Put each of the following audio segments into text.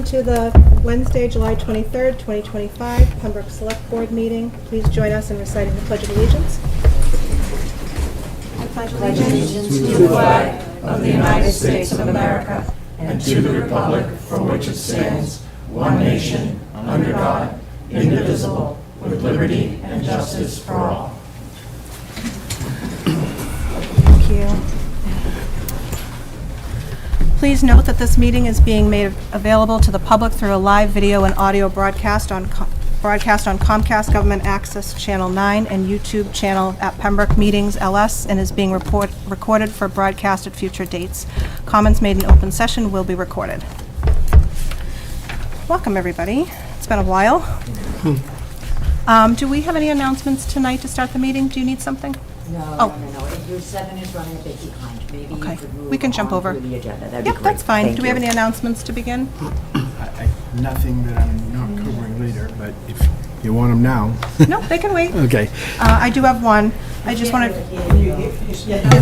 welcome to the Wednesday, July 23rd, 2025 Pembroke Select Board meeting. Please join us in reciting the Pledge of Allegiance. I pledge allegiance to the flag of the United States of America and to the republic for which it stands, one nation, under God, indivisible, with liberty and justice for all. Thank you. Please note that this meeting is being made available to the public through a live video and audio broadcast on Comcast Government Access Channel 9 and YouTube channel at Pembroke Meetings LS, and is being recorded for broadcast at future dates. Comments made in open session will be recorded. Welcome, everybody. It's been a while. Do we have any announcements tonight to start the meeting? Do you need something? No. Your 7 is running a bit behind. Maybe Okay. you could move We can jump on over. through the agenda. That'd Yep, be great. that's fine. Thank Do we have you. any announcements to begin? Nothing that I'm not covering later, but if you want them now. No, they can wait. Okay. I do have one. I just wanted,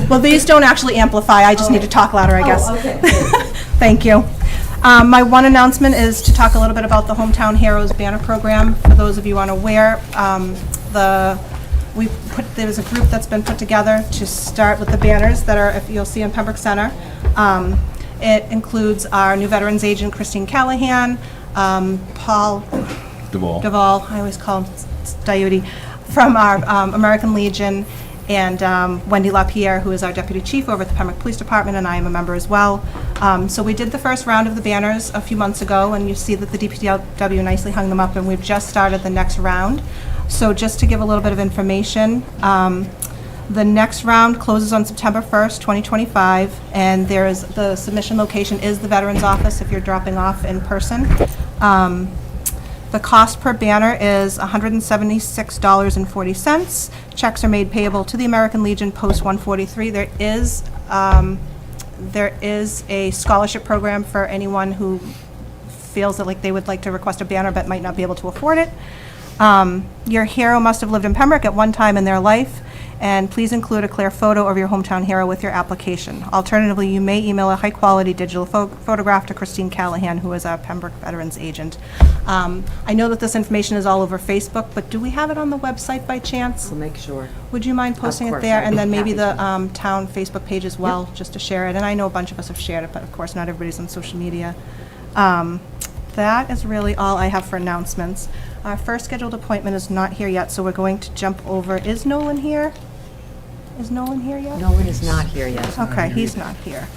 well, these don't actually amplify. I just need to talk louder, I guess. Oh, okay. Thank you. My one announcement is to talk a little bit about the Hometown Heroes banner program. For those of you unaware, there's a group that's been put together to start with the banners that are, if you'll see in Pembroke Center. It includes our new veterans agent, Christine Callahan, Paul Duvall, I always call him Diuti, from our American Legion, and Wendy LaPierre, who is our deputy chief over at the Pembroke Police Department, and I am a member as well. So we did the first round of the banners a few months ago, and you see that the DPW nicely hung them up, and we've just started the next round. So just to give a little bit of information, the next round closes on September 1st, 2025, and the submission location is the Veterans Office if you're dropping off in person. The cost per banner is $176.40. Checks are made payable to the American Legion, Post 143. There is a scholarship program for anyone who feels that they would like to request a banner but might not be able to afford it. Your hero must have lived in Pembroke at one time in their life, and please include a clear photo of your hometown hero with your application. Alternatively, you may email a high-quality digital photograph to Christine Callahan, who is our Pembroke Veterans Agent. I know that this information is all over Facebook, but do we have it on the website by chance? We'll make sure. Would you mind posting it course, there, I'd and be then maybe happy the town Facebook page as well, just to share it? And I know a bunch of us have shared it, but of course not everybody's on social media. That is really all I have for announcements. Our first scheduled appointment is not here yet, so we're going to jump over. Is Nolan here? Is Nolan here yet? No one is not here yet. Okay, he's not here.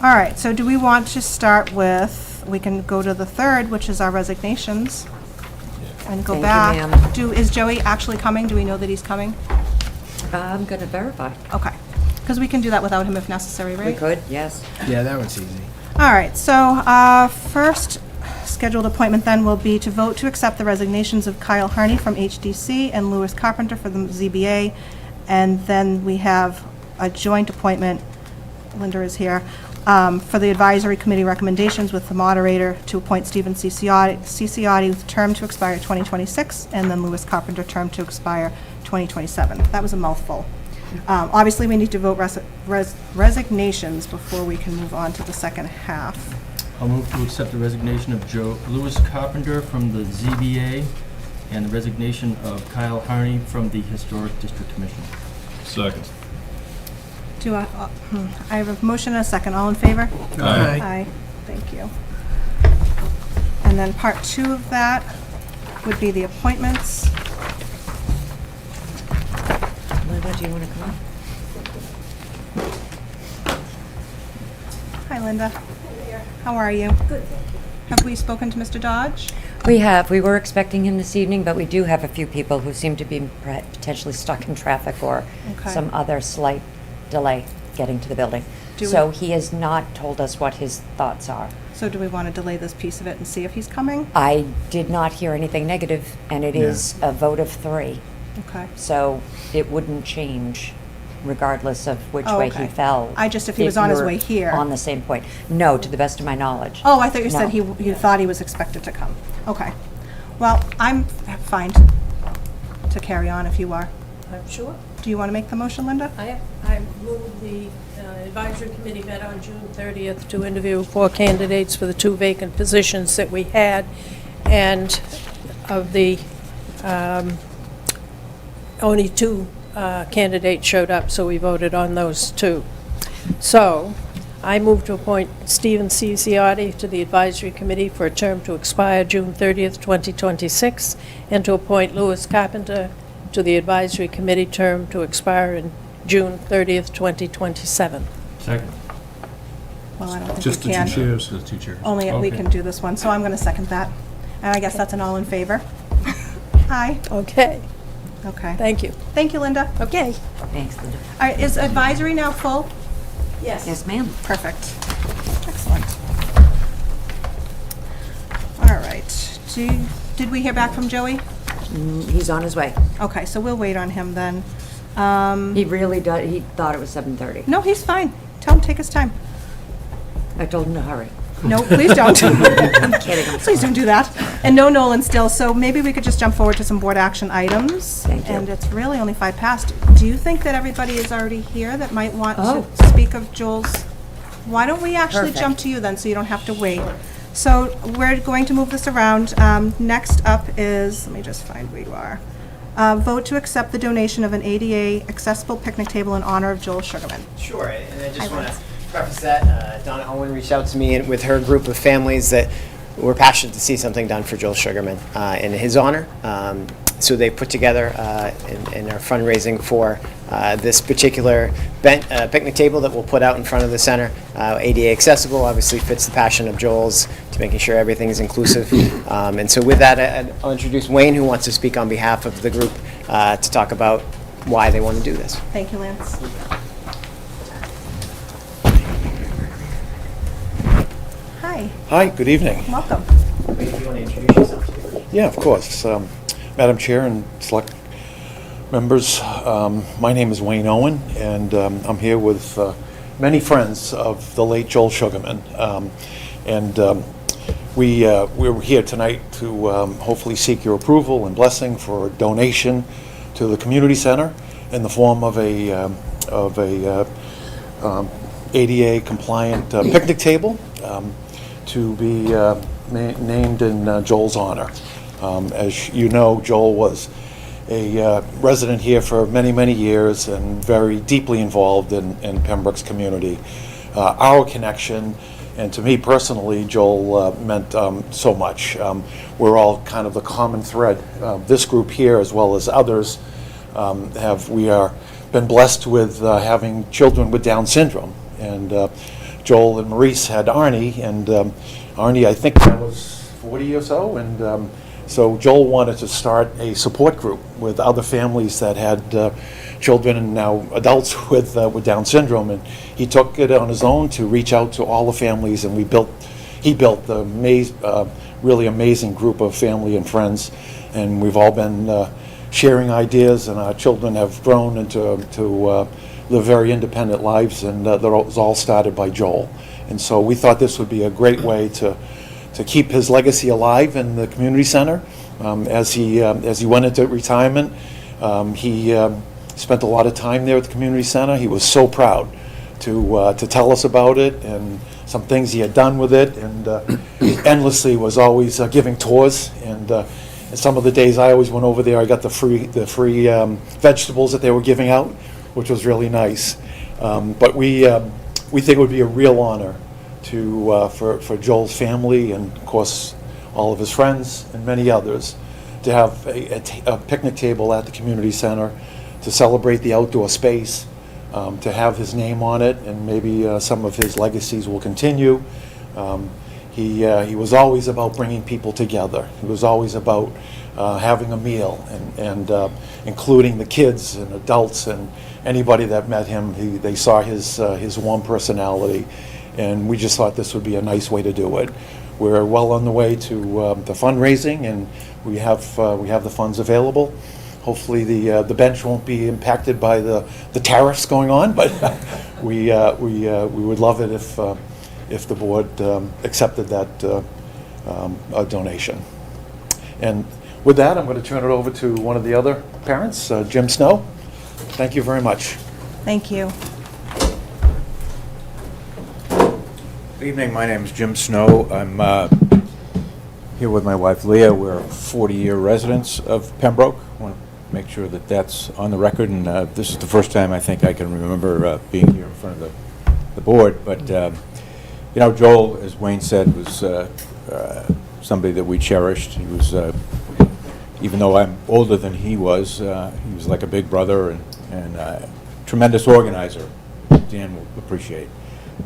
All right, so do we want to start with, we can go to the third, which is our resignations, and go Thank you, back. ma'am. Is Joey actually coming? Do we know that he's coming? I'm going to verify. Okay, because we can do that without him if necessary, right? We could, yes. Yeah, that was easy. All right, so first scheduled appointment then will be to vote to accept the resignations of Kyle Harney from HDC and Louis Carpenter for the ZBA. And then we have a joint appointment, Linda is here, for the advisory committee recommendations with the moderator to appoint Stephen Ciciotti with term to expire 2026, and then Louis Carpenter term to expire 2027. That was a mouthful. Obviously, we need to vote resignations before we can move on to the second half. I'll move to accept the resignation of Louis Carpenter from the ZBA and the resignation of Kyle Harney from the Historic District Commission. Second. I have a motion and a second. All in favor? Aye. Aye. Thank you. And then part 2 of that would be the appointments. Linda, do you want to come up? Hi, Linda. How are you? Good. Have we spoken to Mr. Dodge? We have. We were expecting him this evening, but we do have a few people who seem to be potentially stuck in traffic or Okay. some other slight delay getting to the building. So he has not told us what his thoughts are. So do we want to delay this piece of it and see if he's coming? I did not hear anything negative, and it is a vote of 3. Okay. So it wouldn't change regardless of which Oh, way okay. he fell. Just if he was on his you're way here. On the same point. No, to the best of my knowledge. Oh, I thought you said No. you thought he was expected to come. Okay. Well, I'm fine to carry on if you are. I'm sure. Do you want to make the motion, Linda? I move the advisory committee met on June 30th to interview 4 candidates for the 2 vacant positions that we had, and of the, only 2 candidates showed up, so we voted on those 2. So, I move to appoint Stephen C. Ziotti to the advisory committee for a term to expire June 30th, 2026, and to appoint Louis Carpenter to the advisory committee term to expire in June 30th, 2027. Second. Well, I don't think Just we the can. two chairs. The 2 chairs. Only we Okay. can do this one, so I'm going to second that. And I guess that's an all in favor. Aye. Okay, Okay. thank you. Thank you, Linda. Okay. Thanks, Linda. All right, is advisory now full? Yes, ma'am. Perfect. Excellent. All right. Did we hear back from Joey? He's on his way. Okay, so we'll wait on him then. He really does, he thought it was 7:30. No, he's fine. Tell him to take his time. I told him to hurry. No, please don't. I'm kidding. Please don't do that. And no Nolan still, so maybe we could just jump forward to some board action items. Thank you. And it's really only 5 past. Do you think that everybody is already here that might want Oh. to speak of Joel's? Why don't we actually Perfect. jump to you then, so you don't have to wait? So we're going to move this around. Next up is, let me just find where you are. Vote to accept the donation of an ADA accessible picnic table in honor of Joel Sugarman. Sure, and I Hi, just want to Lance. preface that. Donna Owen reached out to me and with her group of families that were passionate to see something done for Joel Sugarman in his honor. So they put together and are fundraising for this particular picnic table that we'll put out in front of the center. ADA accessible, obviously fits the passion of Joel's to making sure everything is inclusive. And so with that, I'll introduce Wayne, who wants to speak on behalf of the group to talk about why they want to do this. Thank you, Lance. Hi, Hi, good evening. welcome. Wayne, if you want to introduce yourself. Yeah, of course. Madam Chair and select members, my name is Wayne Owen, and I'm here with many friends of the late Joel Sugarman. We're here tonight to hopefully seek your approval and blessing for a donation to the community center in the form of a ADA compliant picnic table to be named in Joel's honor. As you know, Joel was a resident here for many, many years and very deeply involved in Pembroke's community. Our connection, and to me personally, Joel meant so much. We're all kind of the common thread. This group here, as well as others, we are been blessed with having children with Down syndrome. And Joel and Maurice had Arnie, and Arnie, I think that was 40 or so, and so Joel wanted to start a support group with other families that had children and now adults with Down syndrome, and he took it on his own to reach out to all the families, and he built the really amazing group of family and friends, and we've all been sharing ideas, and our children have grown into live very independent lives, and that was all started by Joel. And so we thought this would be a great way to keep his legacy alive in the community center. As he went into retirement, he spent a lot of time there at the community center. He was so proud to tell us about it and some things he had done with it, and endlessly was always giving tours. And some of the days I always went over there, I got the free vegetables that they were giving out, which was really nice. But we think it would be a real honor for Joel's family and, of course, all of his friends and many others to have a picnic table at the community center to celebrate the outdoor space, to have his name on it, and maybe some of his legacies will continue. He was always about bringing people together. He was always about having a meal and including the kids and adults and anybody that met him. They saw his warm personality, and we just thought this would be a nice way to do it. We're well on the way to the fundraising, and we have the funds available. Hopefully the bench won't be impacted by the tariffs going on, but we would love it if the board accepted that donation. And with that, I'm going to turn it over to one of the other parents, Jim Snow, Thank you very much. Thank you. Good evening, my name is Jim Snow. I'm here with my wife Leah. We're 40-year residents of Pembroke. I want to make sure that that's on the record, and this is the first time I think I can remember being here in front of the board. But, you know, Joel, as Wayne said, was somebody that we cherished. He was, even though I'm older than he was like a big brother and a tremendous organizer. Dan will appreciate.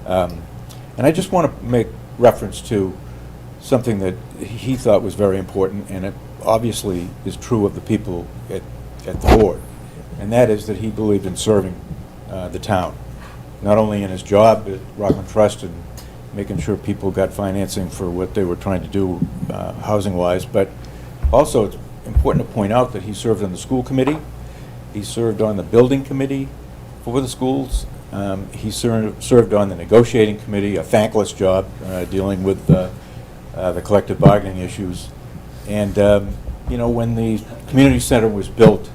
And I just want to make reference to something that he thought was very important, and it obviously is true of the people at the board, and that is that he believed in serving the town, not only in his job at Rockland Trust and making sure people got financing for what they were trying to do housing-wise, but also it's important to point out that he served on the school committee, he served on the building committee for the schools. He served on the negotiating committee, a thankless job dealing with the collective bargaining issues. And, you know, when the community center was built,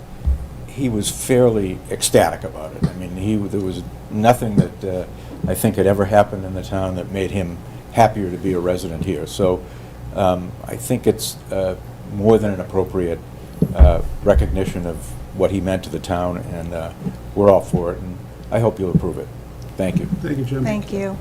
he was fairly ecstatic about it. I mean, there was nothing that I think had ever happened in the town that made him happier to be a resident here. So I think it's more than an appropriate recognition of what he meant to the town, and we're all for it. And I hope you'll approve it. Thank you. Thank you, Jim. Thank you.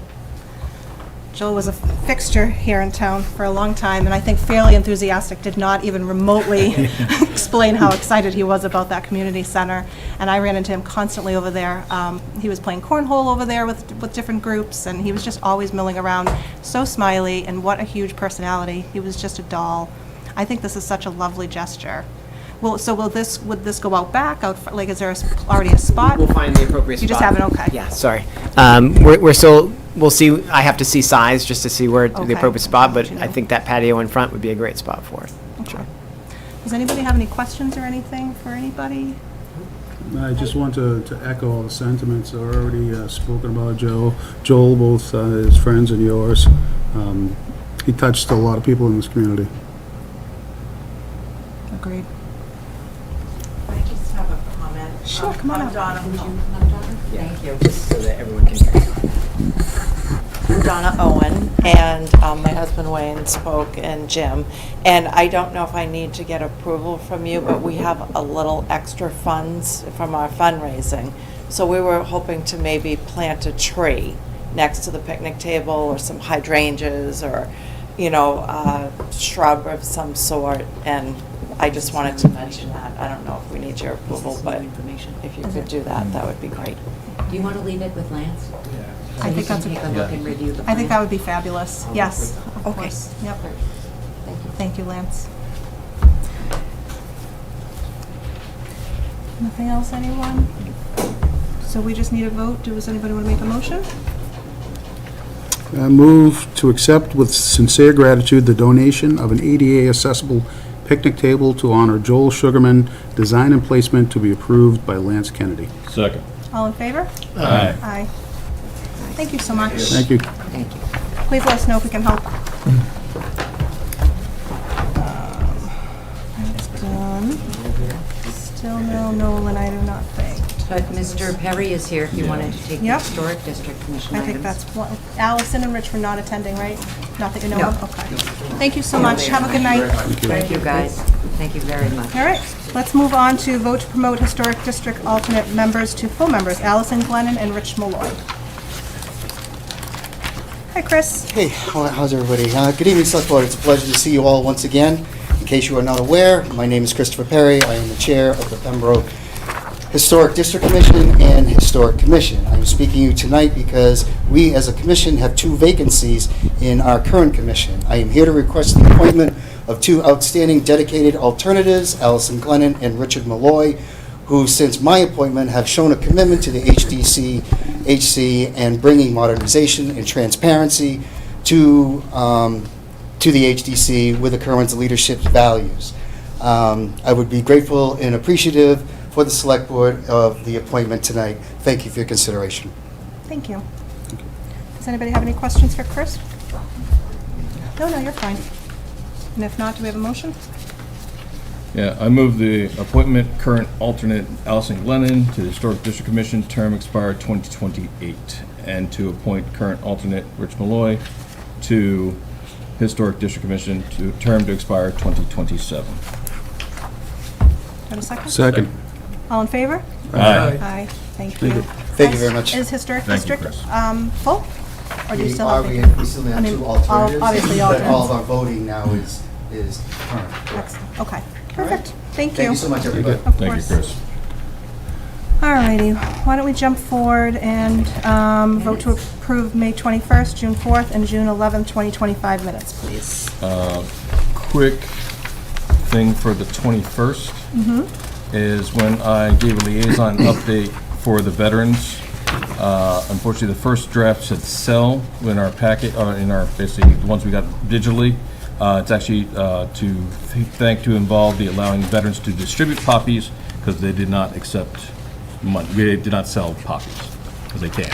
Joel was a fixture here in town for a long time, and I think fairly enthusiastic, did not even remotely explain how excited he was about that community center. And I ran into him constantly over there. He was playing cornhole over there with different groups, and he was just always milling around, so smiley, and what a huge personality. He was just a doll. I think this is such a lovely gesture. Well, so would this go out back? Like, is there already a spot? We'll find the appropriate spot. You just have it, okay. Yeah, sorry. We're still, we'll see, I have to see size just to see where the Okay. appropriate spot, but You know. I think that patio in front would be a great spot for it. Okay. Does anybody have any questions or anything for anybody? I just want to echo all the sentiments that are already spoken about Joel, both his friends and yours. He touched a lot of people in this community. Agreed. I just have a comment. Sure, come on I'm up. Donna. Would you come up, Donna? Thank you. Just so that everyone can hear. I'm Donna Owen, and my husband Wayne spoke, and Jim. And I don't know if I need to get approval from you, but we have a little extra funds from our fundraising. So we were hoping to maybe plant a tree next to the picnic table, or some hydrangeas, or, you know, a shrub of some sort. And I just wanted to mention that. I don't know if we need your approval, but if you could do that, that would be great. Do you want to leave it with Lance? I think that's take a look and review the I think that plan? would be fabulous. Yes, of Okay. course. Yep. Thank you. Thank you, Lance. Nothing else, anyone? So we just need a vote. Does anybody want to make a motion? I move to accept with sincere gratitude the donation of an ADA accessible picnic table to honor Joel Sugarman, design and placement to be approved by Lance Kennedy. Second. All in favor? Aye. Aye. Thank you so much. Thank you. Thank you. Please let us know if we can help. That's done. Still no Nolan, I do not think. But Mr. Perry is here if you wanted to take the Yep. Historic District Commission I items. think that's one. Allison and Rich were not attending, right? Not that you know No. of? Okay. Thank you so much. Have a good night. Thank you, guys. Thank you very much. All right, let's move on to vote to promote Historic District alternate members to full members, Allison Glennon and Rich Malloy. Hi, Chris. Hey, how's everybody? Good evening, Select Board. It's a pleasure to see you all once again. In case you are not aware, my name is Christopher Perry. I am the chair of the Pembroke Historic District Commission and Historic Commission. I'm speaking to you tonight because we, as a commission, have two vacancies in our current commission. I am here to request the appointment of two outstanding dedicated alternatives, Allison Glennon and Richard Malloy, who, since my appointment, have shown a commitment to the HC and bringing modernization and transparency to the HDC with the current leadership values. I would be grateful and appreciative for the Select Board of the appointment tonight. Thank you for your consideration. Thank you. Does anybody have any questions for Chris? No, you're fine. And if not, do we have a motion? Yeah, I move the appointment current alternate Allison Glennon to the Historic District Commission, term expired 2028, and to appoint current alternate Rich Malloy to Historic District Commission to term to expire 2027. Have a second? Second. All in favor? Aye. Aye, thank you. Thank you very much. Is Historic Thank you, District Chris. full? Or do you still have? We still I have mean, two alternatives. obviously But all of alternates. our voting now is current. Excellent. Okay, perfect. Thank you. Thank you so much, everybody. Of Thank you, course. Chris. Alrighty, why don't we jump forward and vote to approve May 21st, June 4th, and June 11th, 2025 minutes, please. Quick thing for the 21st is when I gave a liaison update for the veterans. Unfortunately, the first draft said sell in our packet, in our, basically, the ones we got digitally. It's actually to involve the allowing veterans to distribute copies because they did not accept money. We did not sell copies because they can't.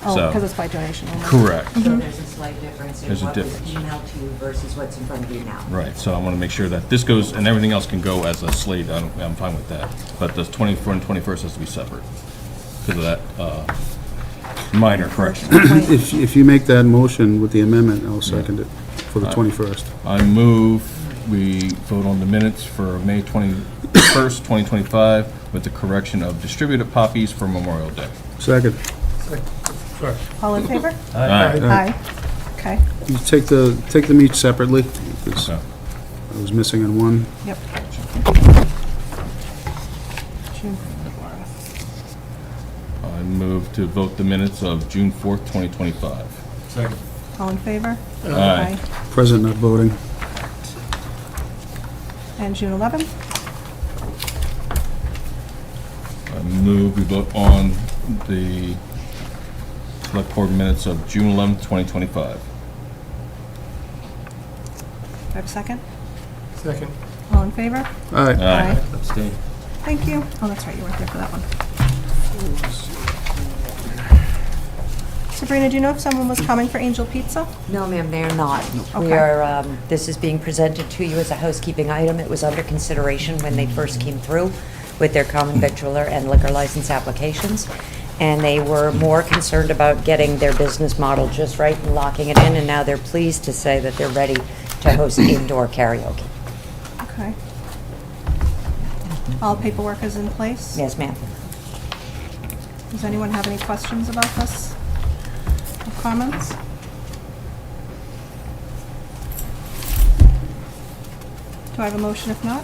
Oh, So- because it's by donation only. Correct. So there's a slight difference in There's a what was difference. emailed to you versus what's in front of you now. Right, so I want to make sure that this goes, and everything else can go as a slate, I'm fine with that. But the 24th and 21st has to be separate because of that minor correction. If you make that motion with the amendment, I'll second it for the 21st. I move we vote on the minutes for May 21st, 2025, with the correction of distributed copies for Memorial Day. Second. All in favor? Aye. Aye. Okay, You take them each separately, because Okay. I was missing in one. yep. June 4th. I move to vote the minutes of June 4th, 2025. Second. All in favor? Aye. Present not voting. And June 11th? I move we vote on the select board minutes of June 11th, 2025. Do I have a second? Second. All in favor? Aye. Aye. Abstain. Thank you. Oh, that's right, you weren't there for that one. Sabrina, do you know if someone was coming for Angel Pizza? No, ma'am, they are not. We Okay. are, this is being presented to you as a housekeeping item. It was under consideration when they first came through with their common victualler and liquor license applications. And they were more concerned about getting their business model just right and locking it in, and now they're pleased to say that they're ready to host indoor karaoke. Okay. All paperwork is in place? Yes, ma'am. Does anyone have any questions about this? Or comments? Do I have a motion if not?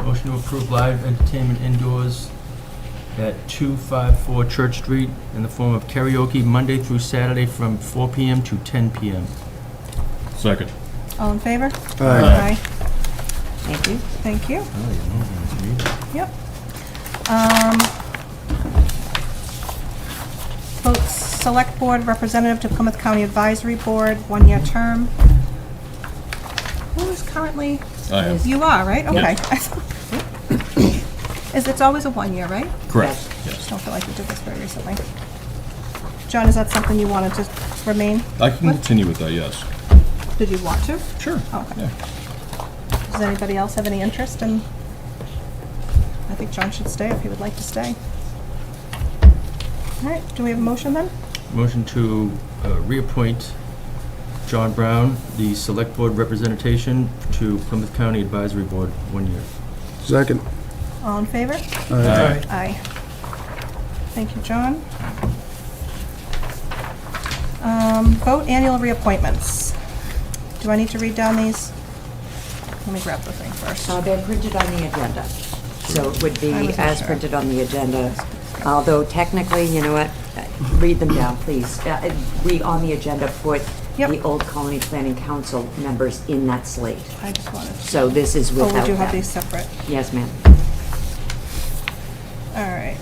Motion to approve live entertainment indoors at 254 Church Street in the form of karaoke Monday through Saturday from 4 p.m. to 10 p.m. Second. All in favor? Aye. Thank you. Thank you. Yep. Vote Select Board Representative to Plymouth County Advisory Board, one-year term. Who is currently? I am. You are, right? Okay. Yes. It's always a 1 year, right? Correct. Just Yes. don't feel like you did this very recently. John, is that something you wanted to remain? I can continue with that, yes. Did you want to? Sure. Okay. Yeah. Does anybody else have any interest in? I think John should stay if he would like to stay. All right, do we have a motion then? Motion to reappoint John Brown, the Select Board representation to Plymouth County Advisory Board, 1 year. Second. All in favor? Aye. Aye. Thank you, John. Vote annual reappointments. Do I need to read down these? Let me grab the thing first. They're printed on the agenda. So it would be I wasn't as sure. printed on the agenda. Although technically, you know what, read them down, please. We, on the agenda, put Yep. the Old Colony Planning Council members in that slate. I just wanted to. So this is Oh, without we do have them. these separate. Yes, ma'am. All right,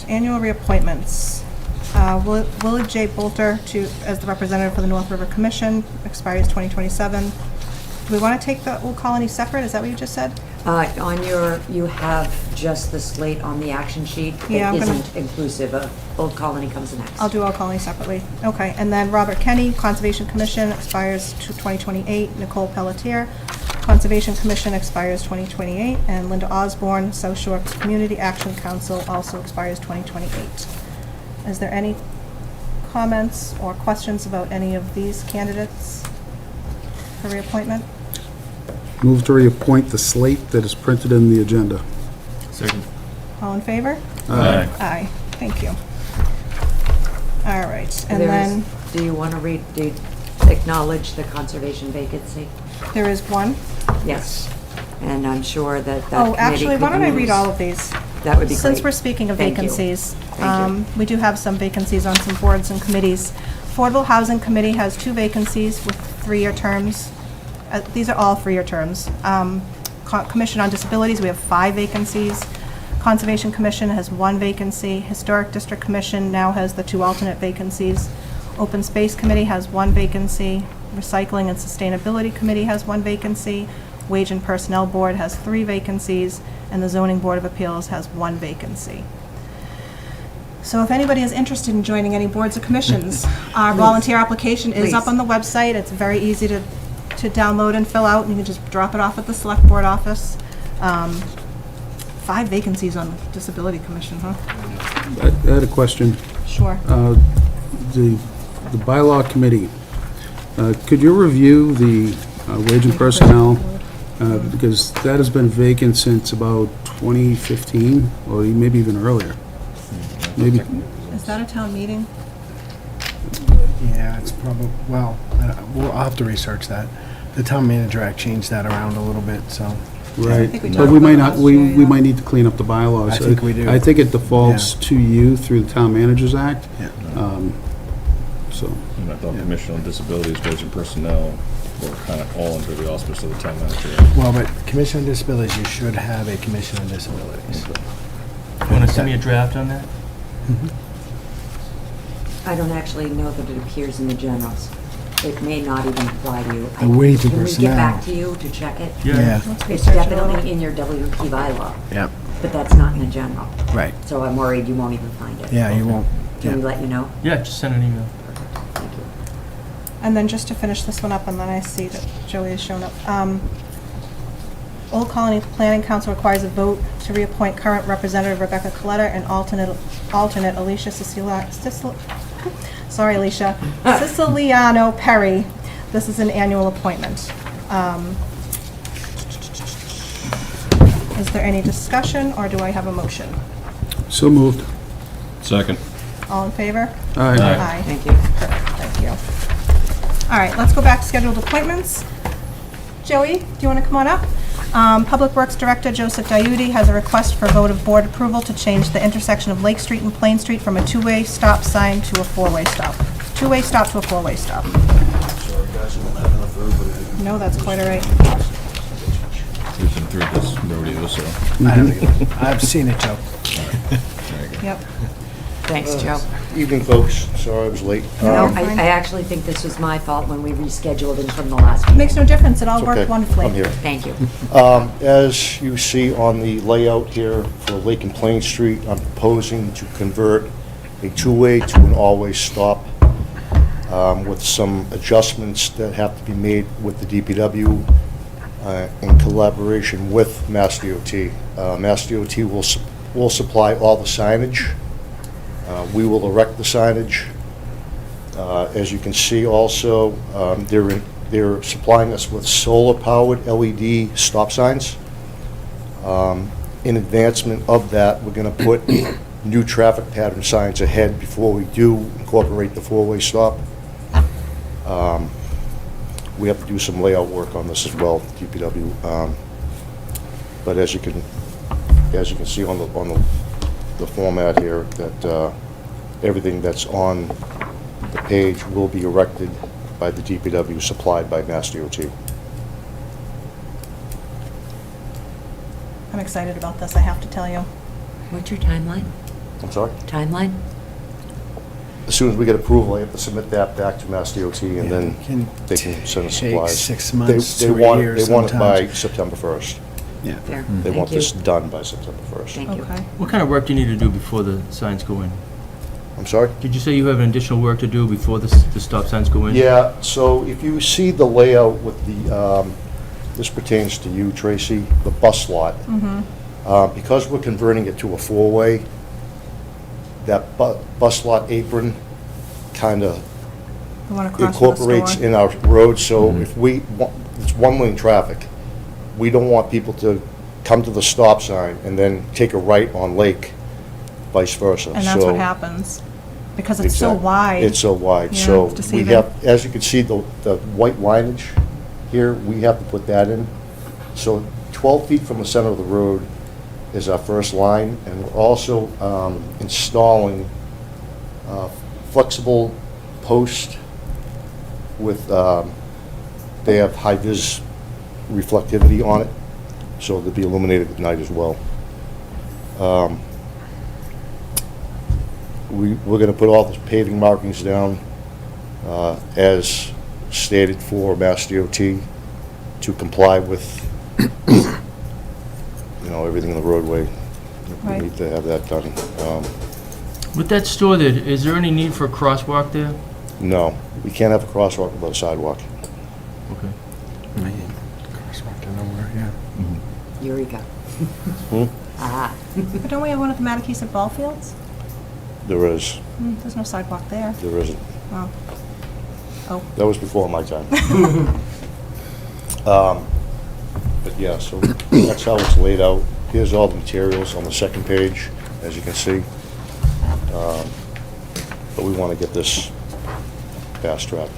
annual reappointments. Willard J. Bolter as the representative for the North River Commission, expires 2027. Do we want to take the Old Colony separate? Is that what you just said? On you have just the slate on the action sheet. Yeah, I'm It gonna- isn't inclusive of, Old Colony comes next. I'll do Old Colony separately. Okay, and then Robert Kenny, Conservation Commission, expires to 2028. Nicole Pelletier, Conservation Commission expires 2028, and Linda Osborne, South Shore Community Action Council, also expires 2028. Is there any comments or questions about any of these candidates for reappointment? Move to reappoint the slate that is printed in the agenda. Second. All in favor? Aye. Aye, thank you. All right, and There's- then Do you want to acknowledge the conservation vacancy? there is one. Yes. And I'm sure that that Oh, committee actually, why could don't I read use- all of these? That would be great. Since we're speaking of Thank you. vacancies, Thank you. we do have some vacancies on some boards and committees. Affordable Housing Committee has 2 vacancies with 3-year terms. These are all 3-year terms. Commission on Disabilities, we have 5 vacancies. Conservation Commission has 1 vacancy. Historic District Commission now has the 2 alternate vacancies. Open Space Committee has 1 vacancy. Recycling and Sustainability Committee has 1 vacancy. Wage and Personnel Board has 3 vacancies, and the Zoning Board of Appeals has 1 vacancy. So if anybody is interested in joining any boards or commissions, our volunteer application is up Please. on the website. It's very easy to download and fill out, and you can just drop it off at the Select Board office. 5 vacancies on the Disability Commission, huh? I had a question. Sure. The bylaw committee, could you review the wage and personnel? Because that has been vacant since about 2015, or maybe even earlier. Maybe, Is that a town meeting? Yeah, it's probably, well, I'll have to research that. The town manager act changed that around a little bit, so. right. think we But talked we about might it not, last we year, yeah. might need to clean up the bylaws. I think we do. I think it defaults to you through the Town Managers Act. Yeah. So, And I thought Commission on Disabilities, Wage and Personnel were kind of all under the auspice of the town manager. Well, but Commission on Disabilities, you should have a Commission on Disabilities. Want to send me a draft on that? I don't actually know that it appears in the generals. It may not even apply to you. The wage and Can we personnel. get back to you to check it? Yeah, Let's It's research it all. definitely in your WP bylaw, yeah, but that's not in the general. right. So I'm worried you won't even find it. Yeah, you won't. Can we Yeah. let you know? Yeah, just send an email. Thank you. And then just to finish this one up, and then I see that Joey has shown up. Old Colony Planning Council requires a vote to reappoint current Representative Rebecca Coletta and alternate Alicia Siciliano Perry. This is an annual appointment. Is there any discussion, or do I have a motion? so moved. Second. All in favor? Aye. Aye. Thank you. Perfect, thank you. All right, let's go back to scheduled appointments. Joey, do you want to come on up? Public Works Director Joseph Diudi has a request for vote of board approval to change the intersection of Lake Street and Plain Street from a 2-way stop sign to a 4-way stop. 2-way stop to a 4-way stop. No, that's quite all right. We've been through this rodeo, so. I don't think, I've seen it, Joe. Yep. Thanks, Joe. Evening, folks. Sorry I was late. No, fine. I actually think this was my fault when we rescheduled him from the last meeting. Makes no difference, it all worked Okay, wonderfully. I'm here. Thank you. As you see on the layout here for Lake and Plain Street, I'm proposing to convert a 2-way to an all-way stop with some adjustments that have to be made with the DPW in collaboration with Mass DOT. Mass DOT will supply all the signage. We will erect the signage. As you can see also, they're supplying us with solar-powered LED stop signs. In advancement of that, we're going to put new traffic pattern signs ahead before we do incorporate the 4-way stop. We have to do some layout work on this as well, DPW. But as you can see on the format here, that everything that's on the page will be erected by the DPW, supplied by Mass DOT. I'm excited about this, I have to tell you. What's your timeline? I'm sorry? Timeline? As soon as we get approval, I have to submit that back to Mass DOT, and Yeah, then can they can send us take supplies. 6 months They to a want year They want it by sometimes. September 1st. Yeah. Fair. They want Thank you. this done by September 1st. Thank you. Okay. What kind of work do you need to do before the signs go in? I'm sorry? Did you say you have an additional work to do before the stop signs go in? Yeah, so if you see the layout with the this pertains to you, Tracy, the bus lot. Because we're converting it to a four-way, that bus lot apron kind of The one across from the incorporates store. in our road, so if it's one-lane traffic. We don't want people to come to the stop sign and then take a right on Lake, vice versa. And that's what happens, because it's so wide. It's so wide, Yeah, so it's we deceiving. have, as you can see, the white lineage here, we have to put that in. So 12 feet from the center of the road is our first line, and we're also installing flexible post with, they have high-vis reflectivity on it, so they'll be illuminated at night as well. We're going to put all the paving markings down as stated for Mass DOT to comply with, everything in the roadway. We Right. need to have that done. With that store there, is there any need for a crosswalk there? No, we can't have a crosswalk without a sidewalk. Okay. Crosswalk to nowhere, yeah. Eureka. Hmm? Ah. But don't we have one at the Matakeesit Ball Fields? There is, There's no sidewalk there. there isn't. Oh. Oh. That was before my time. But yeah, so that's how it's laid out. Here's all the materials on the second page, as you can see. But we want to get this fast-tracked.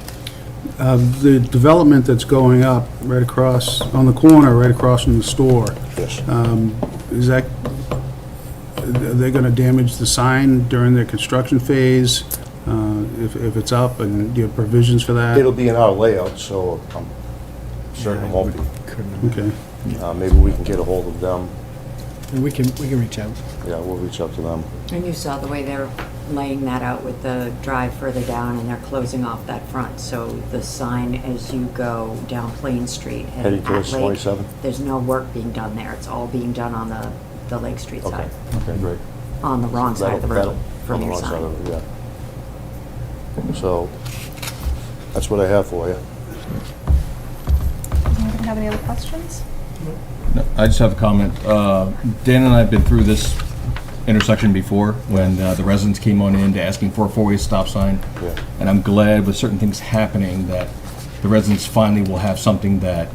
The development that's going up right across, on the corner, right across from the store, Yes. is that, are they going to damage the sign during their construction phase, if it's up, and do you have provisions for that? It'll be in our layout, so I'm certain it won't be. Okay. Maybe we can get a hold of them. And we can reach out. Yeah, we'll reach out to them. And you saw the way they're laying that out with the drive further down, and they're closing off that front. So the sign as you go down Plain Street Heading at towards Lake, 27? there's no work being done there. It's all being done on the Lake Street Okay, side, okay, great. on the wrong side of the road On from the your wrong side sign. of it, yeah. So, that's what I have for you. Anybody have any other questions? No, I just have a comment. Dan and I have been through this intersection before, when the residents came on in to asking for a four-way stop sign. Yeah. And I'm glad with certain things happening that the residents finally will have something that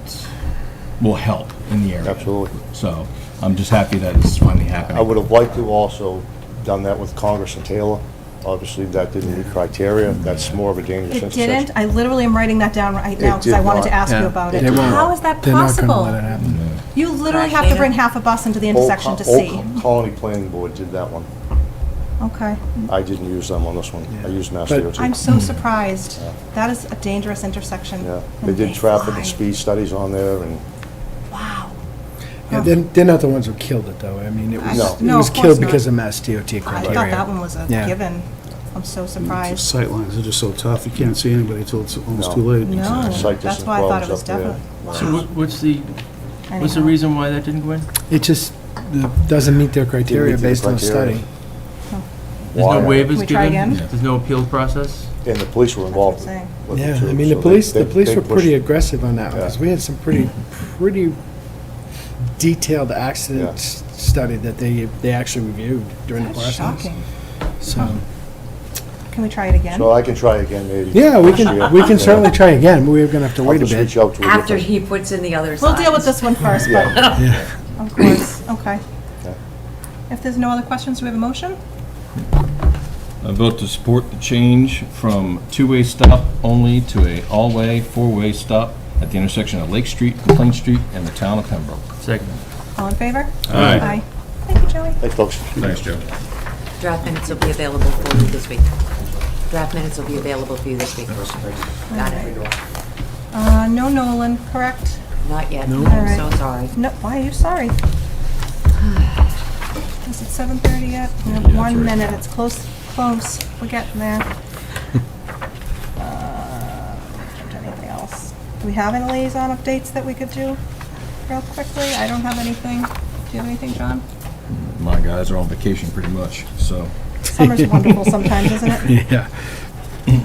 will help in the area. Absolutely. So I'm just happy that it's finally happening. I would have liked to also done that with Congressman Taylor. Obviously, that didn't meet criteria. That's more of a dangerous It intersection. didn't. I literally am writing that down right now It because I did wanted to not. ask you Yeah. about it. They won't. How is that They're not possible? going to let it happen. You literally Crash have to bring data. half a bus into the Old intersection to see. Old Colony Planning Board did that one. Okay. I didn't use them on this one. I used Mass But- DOT. I'm so surprised. That is a dangerous intersection. Yeah, And they did traffic fly. and speed studies on there, and Wow. Yeah, they're not the ones who killed it, though. I mean, it was, No. it No, was of course killed not. because of Mass DOT I criteria. thought that one was a Yeah. given. I'm so The surprised. sight lines are just so tough, you can't see anybody until it's almost No. too late. No, Sight that's distance why I thought it problems was up there. definitely. So what's the Anyhow. reason why that didn't go in? It just doesn't meet their criteria meet the based on the criteria. study. There's Why? no waivers Can we try given? again? There's no appeal process? And the police were involved That's what I'm with it Yeah, too. I mean, so the police they were pushed- pretty aggressive on that one, Yeah. because we had some pretty detailed accident Yeah. study that they actually reviewed during the That's process. shocking. So, Can we try it again? So I can try again, maybe. yeah, we next year. can Yeah. certainly try again, but we're gonna have to I'll wait a just reach bit. out to a After different- he puts in the other signs. We'll deal with this one first, but, Yeah. of course, okay. Yeah. If there's no other questions, do we have a motion? I vote to support the change from two-way stop only to a all-way, four-way stop at the intersection of Lake Street, Plain Street, and the town of Pembroke. Second. All in favor? Aye. Thank you, Joey. Thanks, folks. Thanks, Joe. Draft minutes will be available for you this week. Draft minutes will be available for you this week. Got it. No Nolan, correct? Not yet. No. I'm All right. so sorry. No, why are you sorry? Is it 7:30 yet? We have Yeah, 1 that's right. minute, it's close. We're getting there. Anything else? Do we have any liaison updates that we could do real quickly? I don't have anything. Do you have anything, John? My guys are on vacation pretty much, so. Summer's wonderful sometimes, isn't it? Yeah. I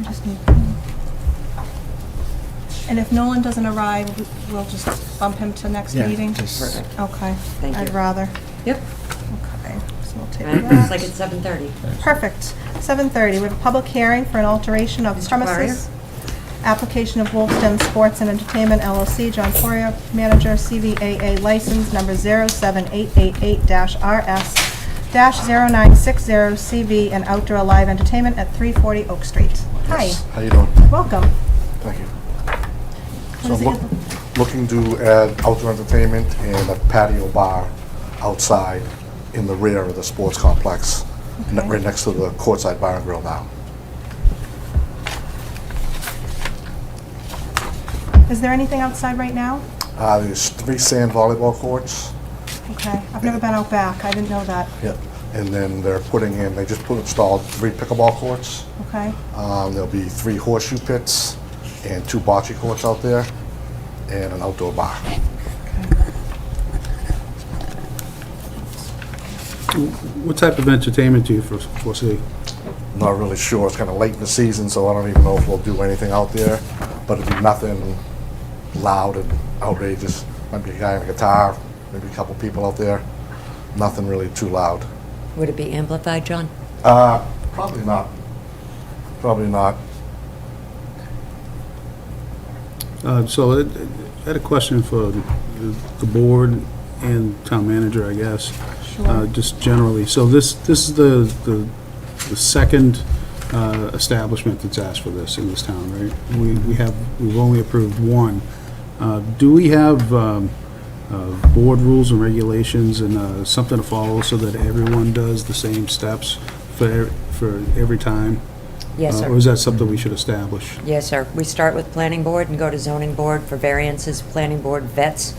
just need. And if Nolan doesn't arrive, we'll just bump him to next Yeah, meeting? just- Okay. Thank I'd you. rather. Yep. Okay, so we'll take Right, that. looks like it's 7:30. Perfect. 7:30, we have a public hearing for an alteration of Mr. premises. Application of Wolfstone Sports and Entertainment LLC, John Poirier, manager, CVAA license number 07888-RS-0960 CV and outdoor live entertainment at 340 Oak Street. Hi, How you doing? welcome. Thank you. What So is I'm it? looking to add outdoor entertainment and a patio bar outside in the rear of the sports complex, Okay. right next to the courtside bar and grill now. Is there anything outside right now? There's 3 sand volleyball courts. Okay, I've never been out back, I didn't know that. Yep. And then they're they just installed 3 pickleball courts. Okay, There'll be 3 horseshoe pits and 2 bocce courts out there, and an outdoor bar. What type of entertainment do you foresee? Not really sure. It's kind of late in the season, so I don't even know if we'll do anything out there. But it'll be nothing loud and outrageous. Might be a guy on a guitar, maybe a couple people out there. Nothing really too loud. Would it be amplified, John? Probably not. Probably not. So I had a question for the board and town manager, I guess. Sure. Just generally. So this is the second establishment that's asked for this in this town, right? We've only approved one. Do we have board rules and regulations and something to follow so that everyone does the same steps for every time? Yes, sir. Or is that something we should establish? Yes, sir. We start with planning board and go to zoning board for variances. Planning board vets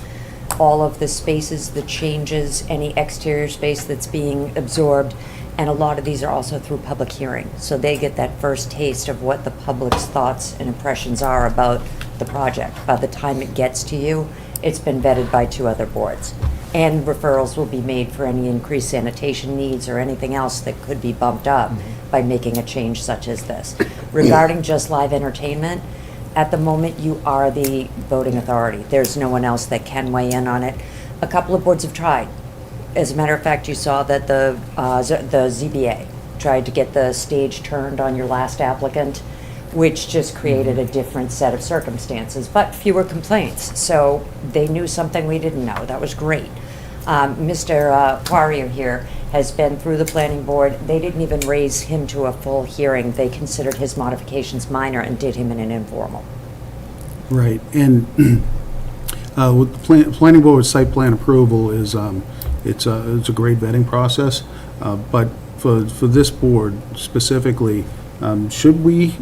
all of the spaces, the changes, any exterior space that's being absorbed. And a lot of these are also through public hearing. So they get that first taste of what the public's thoughts and impressions are about the project. By the time it gets to you, it's been vetted by 2 other boards. And referrals will be made for any increased sanitation needs or anything else that could be bumped up by making a change such as this. Regarding just live entertainment, at the moment, you are the voting authority. There's no one else that can weigh in on it. A couple of boards have tried. As a matter of fact, you saw that the ZBA tried to get the stage turned on your last applicant, which just created a different set of circumstances, but fewer complaints. So they knew something we didn't know. That was great. Mr. Poirier here has been through the planning board. They didn't even raise him to a full hearing. They considered his modifications minor and did him in an informal. Right, and with the planning board site plan approval is, it's a great vetting process, but for this board specifically, should we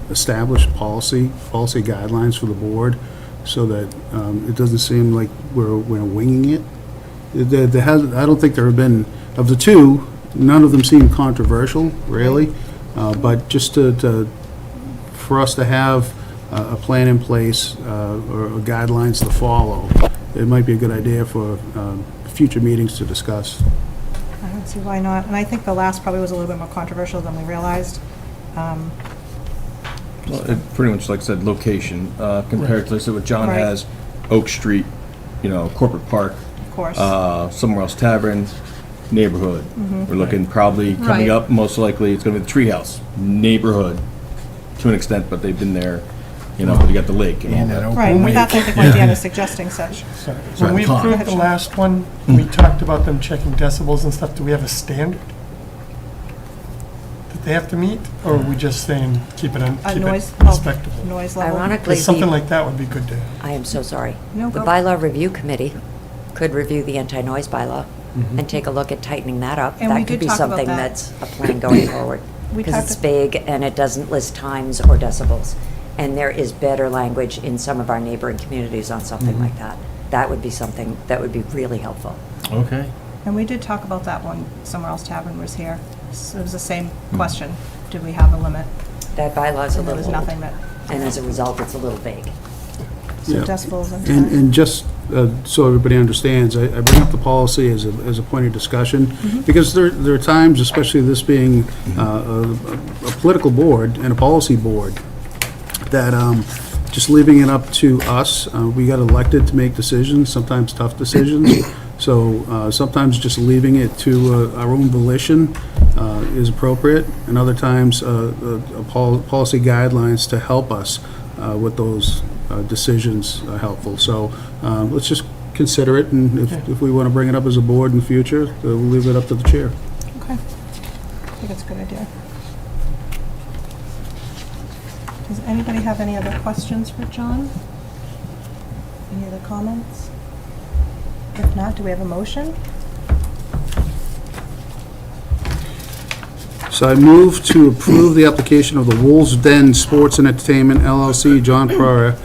establish policy guidelines for the board so that it doesn't seem like we're winging it? I don't think there have been, of the 2, none of them seem controversial, really, but just for us to have a plan in place or guidelines to follow, it might be a good idea for future meetings to discuss. I don't see why not. And I think the last probably was a little bit more controversial than we realized. Well, it pretty much, like I said, location, compared to, like I said, what John Right. has, Oak Street, Corporate Park, Of course. Somewhere Else Tavern, neighborhood. We're looking probably coming Right. up, most likely, it's gonna be the Treehouse, neighborhood, to an extent, but they've been there, but you got the lake and all And that that. open Right, but weight. that's, I think, what Dan is suggesting such. Sorry. Sorry, When we Tom. approved the last one, we talked about them checking decibels and stuff. Do we have a standard that they have to meet? Or are we just saying, keep it Noise, respectable? noise level. Ironically, Because something the- like that would be good to have. I am so sorry. No, The go. bylaw review committee could review the anti-noise bylaw and take a look at tightening that up. And we That could did be talk about something that. that's a plan going forward. We Because talked it's a- vague and it doesn't list times or decibels. And there is better language in some of our neighboring communities on something like that. That would be something that would be really helpful. Okay. And we did talk about that when Somewhere Else Tavern was here. So it was the same question. Do we have a limit? That bylaw is a So there little was old. nothing that, And as a result, it's a little vague. so Yeah. decibels and And time. and just so everybody understands, I bring up the policy as a point of discussion, because there are times, especially this being a political board and a policy board, that just leaving it up to us. We got elected to make decisions, sometimes tough decisions. So sometimes just leaving it to our own volition is appropriate, and other times policy guidelines to help us with those decisions are helpful. So let's just consider it, and if we want to bring it up as a board in the future, we'll leave it up to the chair. Okay. I think it's a good idea. Does anybody have any other questions for John? Any other comments? If not, do we have a motion? So I move to approve the application of the Wolves Den Sports and Entertainment LLC, John Pryor,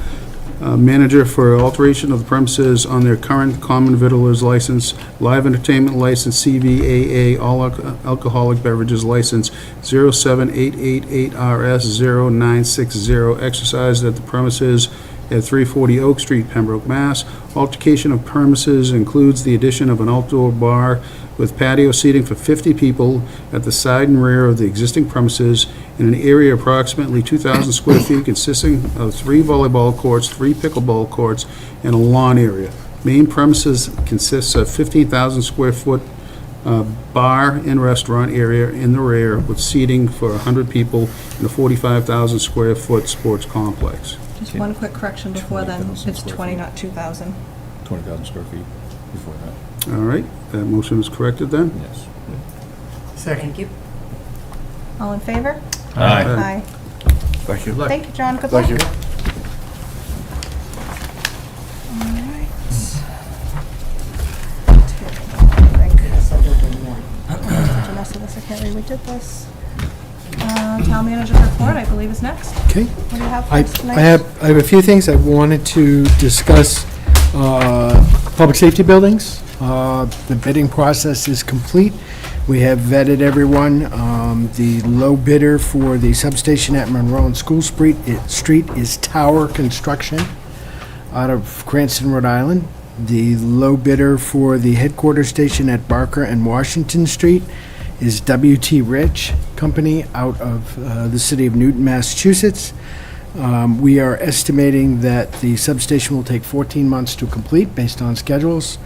manager, for alteration of the premises on their current common victualers license, live entertainment license, CVAA, all alcoholic beverages license, 07888RS0960, exercised at the premises at 340 Oak Street, Pembroke, Mass. Altercation of premises includes the addition of an outdoor bar with patio seating for 50 people at the side and rear of the existing premises in an area approximately 2,000 square feet, consisting of 3 volleyball courts, 3 pickleball courts, and a lawn area. Main premises consists of 15,000 square foot bar and restaurant area in the rear with seating for 100 people in a 45,000 square foot sports complex. Just one quick correction before then. 20,000 It's square 20, feet. not 2,000. 20,000 square feet before that. All right, that motion is corrected then? Yes. Thank you. All in favor? Aye. Aye. Thank you. Thank you, John. Good luck. Thank you. All right. Such a mess of this. I can't read. We did this. Town manager's report, I believe, is next. Okay. What do you have for I us tonight? I have a few things I wanted to discuss. Public safety buildings. The bidding process is complete. We have vetted everyone. The low bidder for the substation at Monroe and School Street is Tower Construction out of Cranston, Rhode Island. The low bidder for the headquarters station at Barker and Washington Street is W.T. Rich Company out of the city of Newton, Massachusetts. We are estimating that the substation will take 14 months to complete based on schedules,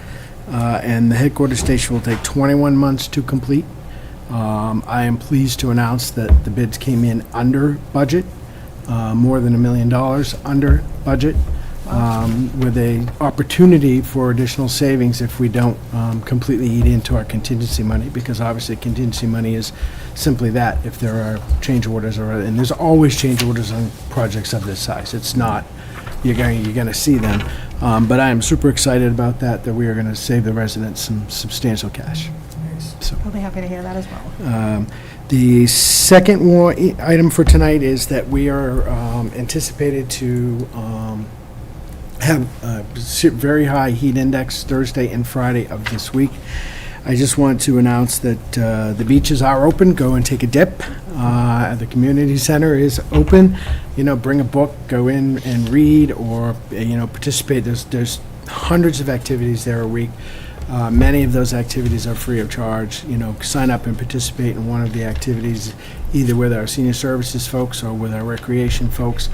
and the headquarters station will take 21 months to complete. I am pleased to announce that the bids came in under budget, more than $1 million under budget, with a opportunity for additional savings if we don't completely eat into our contingency money, because obviously contingency money is simply that, if there are change orders, and there's always change orders on projects of this size. It's not, you're going to see them, but I am super excited about that we are going to save the residents some substantial cash. So. I'll be happy to hear that as well. The second item for tonight is that we are anticipated to have a very high heat index Thursday and Friday of this week. I just want to announce that the beaches are open. Go and take a dip. The community center is open. Bring a book, go in and read, or participate. There's hundreds of activities there a week. Many of those activities are free of charge. Sign up and participate in one of the activities, either with our senior services folks or with our recreation folks.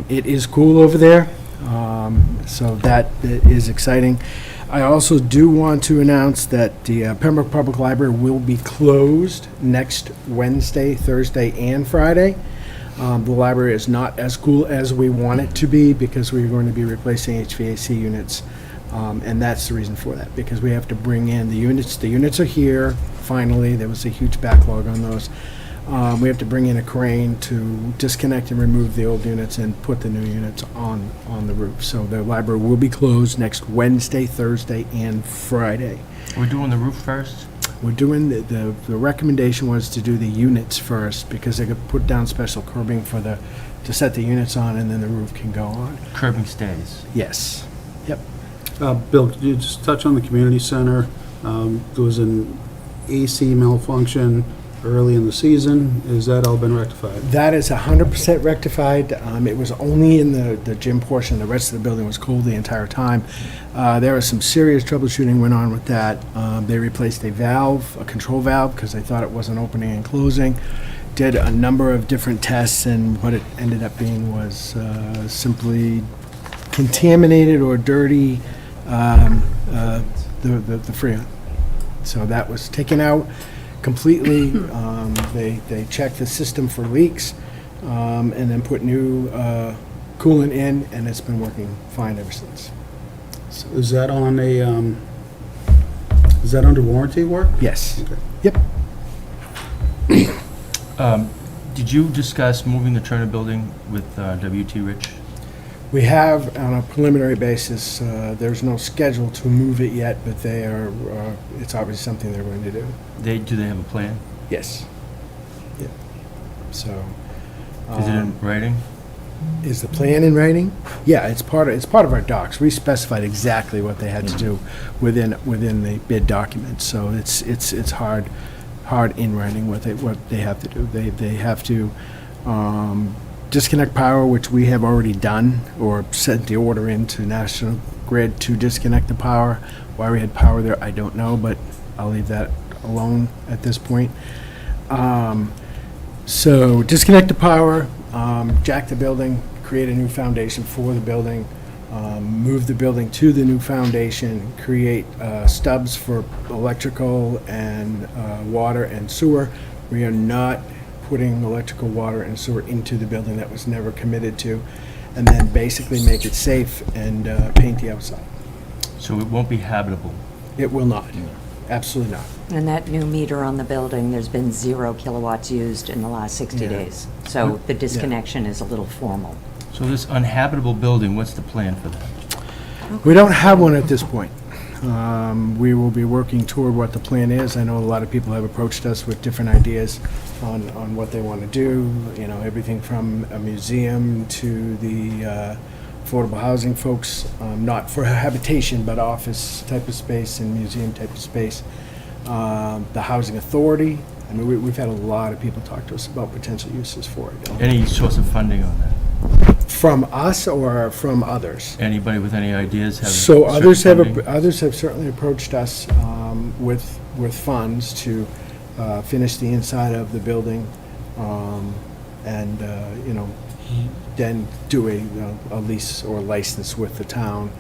It is cool over there. So that is exciting. I also do want to announce that the Pembroke Public Library will be closed next Wednesday, Thursday, and Friday. The library is not as cool as we want it to be because we're going to be replacing HVAC units. And that's the reason for that, because we have to bring in the units. The units are here, finally. There was a huge backlog on those. We have to bring in a crane to disconnect and remove the old units and put the new units on the roof. So the library will be closed next Wednesday, Thursday, and Friday. We're doing the roof first? We're doing, the recommendation was to do the units first, because they could put down special curbing to set the units on, and then the roof can go on. Curbing stays. Yes. Yep. Bill, could you just touch on the community center? There was an AC malfunction early in the season. Is that all been rectified? That is 100% rectified. It was only in the gym portion. The rest of the building was cold the entire time. There was some serious troubleshooting went on with that. They replaced a control valve, because they thought it wasn't opening and closing. did a number of different tests, and what it ended up being was simply contaminated or dirty the freon. So that was taken out completely. They checked the system for leaks, and then put new coolant in, and it's been working fine ever since. So is that on a, is that under warranty work? Yes. Okay. Yep. Did you discuss moving the Turner Building with W.T. Rich? We have, on a preliminary basis, there's no schedule to move it yet, but they are, it's obviously something they're going to do. Do they have a plan? Yes. Yep. So. Is it in writing? Is the plan in writing? Yeah, it's part of our docs. We specified exactly what they had to do within the bid document. So it's hard in writing what they have to do. They have to disconnect power, which we have already done, or sent the order into National Grid to disconnect the power. Why we had power there, I don't know, but I'll leave that alone at this point. So disconnect the power, jack the building, create a new foundation for the building, move the building to the new foundation, create stubs for electrical and water and sewer. We are not putting electrical, water, and sewer into the building. That was never committed to. And then basically make it safe and paint the outside. So it won't be habitable? It will not. Absolutely not. And that new meter on the building, there's been 0 kilowatts used in the last 60 Yeah. days. So the disconnection is a little formal. So this uninhabitable building, what's the plan for that? We don't have one at this point. We will be working toward what the plan is. I know a lot of people have approached us with different ideas on what they want to do, everything from a museum to the affordable housing folks, not for habitation, but office type of space and museum type of space. The Housing Authority, we've had a lot of people talk to us about potential uses for it. Any source of funding on that? From us or from others? Anybody with any ideas have? So others funding? others have certainly approached us with funds to finish the inside of the building, and then do a lease or license with the town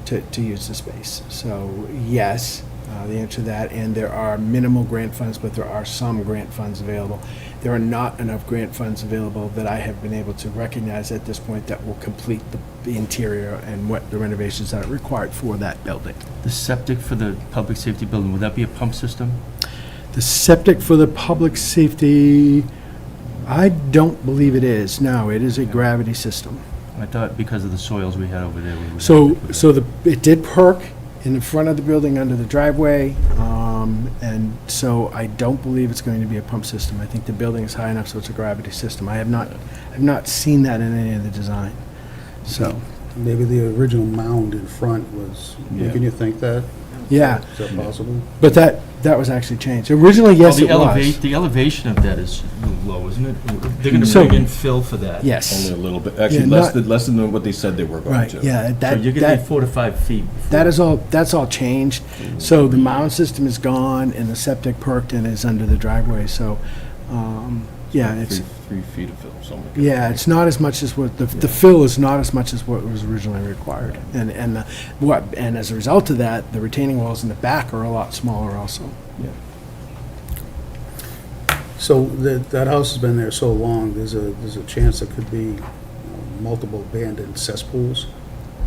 to use the space. So yes, the answer to that, and there are minimal grant funds, but there are some grant funds available. There are not enough grant funds available that I have been able to recognize at this point that will complete the interior and what the renovations that are required for that building. The septic for the public safety building, would that be a pump system? The septic for the public safety, I don't believe it is. No, it is a gravity system. I thought because of the soils we had over there. We would So, have to put that. so it did perk in the front of the building under the driveway, and so I don't believe it's going to be a pump system. I think the building is high enough so it's a gravity system. I have not seen that in any of the design. So, Maybe the original mound in front was making you think that? yeah, Is that possible? but that was actually changed. Originally, yes, it was. The elevation of that is a little low, isn't it? They're going to So- bring in fill for that. Yes. Only a little bit, Yeah, actually, not- less than what they said they were going Right, to. yeah, So that, you're going to be that, 4 to 5 feet. that's all changed. So the mound system is gone, and the septic perked and is under the driveway, so, yeah, it's, 3 feet of fill, something like that. yeah, it's not as much as what, the fill is not as much as what was originally required. And as a result of that, the retaining walls in the back are a lot smaller also. So that house has been there so long, there's a chance there could be multiple abandoned cesspools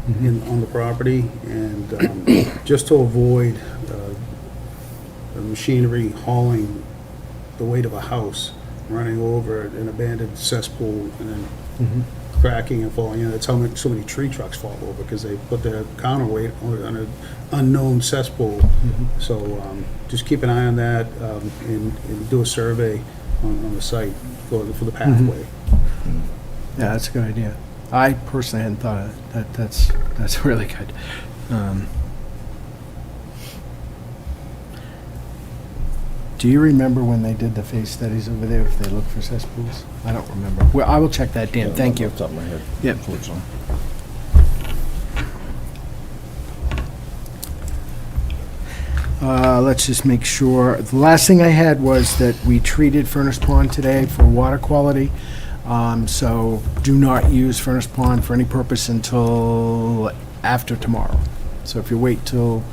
on the property, and just to avoid the machinery hauling the weight of a house, running over an abandoned cesspool and then cracking and falling, that's how so many tree trucks fall over, because they put their counterweight on an unknown cesspool. So just keep an eye on that, and do a survey on the site for the pathway. Yeah, that's a good idea. I personally hadn't thought of that. That's really good. Do you remember when they did the phase studies over there, if they looked for cesspools? I don't remember. Well, I will check that, Dan. Thank you. Off the top of my head. Yep. Unfortunately. Let's just make sure. The last thing I had was that we treated Furnace Pond today for water quality. So do not use Furnace Pond for any purpose until after tomorrow. So if you wait till